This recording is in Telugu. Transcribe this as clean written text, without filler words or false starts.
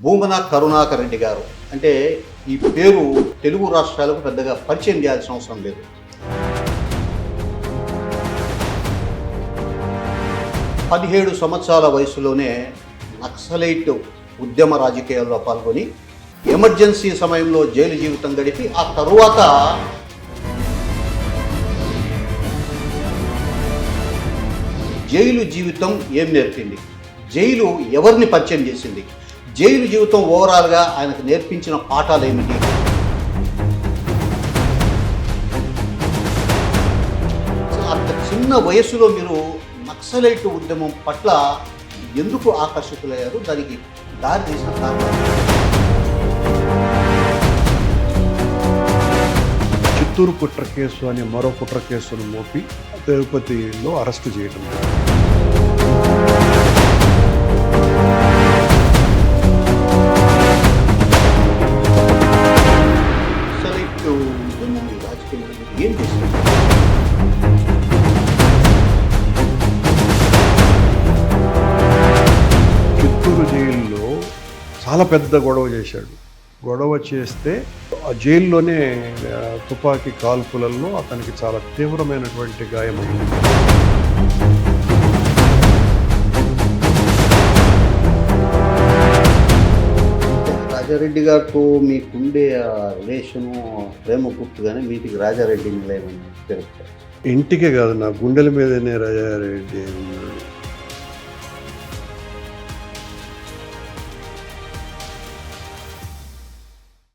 భూమన కరుణాకర్ రెడ్డి గారు అంటే ఈ పేరు తెలుగు రాష్ట్రాలకు పెద్దగా పరిచయం చేయాల్సిన అవసరం లేదు. పదిహేడు సంవత్సరాల వయసులోనే నక్సలైట్ ఉద్యమ రాజకీయాల్లో పాల్గొని ఎమర్జెన్సీ సమయంలో జైలు జీవితం గడిపి ఆ తరువాత జైలు జీవితం ఏం నేర్పింది, జైలు ఎవరిని పరిచయం చేసింది, జైలు జీవితం ఓవరాల్గా ఆయనకు నేర్పించిన పాఠాలు ఏమిటి? అంత చిన్న వయసులో మీరు నక్సలైట్ ఉద్యమం పట్ల ఎందుకు ఆకర్షితులయ్యారు? దానికి దారి తీసిన కారణం? చిత్తూరు కుట్ర కేసు అనే మరో కుట్ర కేసును మోపి తిరుపతిలో అరెస్టు చేయడం. నక్సలైట్ ఉద్యమం రాజకీయంలో ఏం చేశారు? చిత్తూరు జైల్లో చాలా పెద్ద గొడవ చేశాడు. గొడవ చేస్తే ఆ జైల్లోనే తుపాకీ కాల్పులలో అతనికి చాలా తీవ్రమైనటువంటి గాయమైంది. రాజారెడ్డి గారితో మీకుండే ఆ రిలేషను ప్రేమ గుర్తుగానే వీటికి రాజారెడ్డి నిలయమని పేరు. ఇంటికే కాదు, నా గుండెల మీదనే రాజారెడ్డి ఉన్నాడు.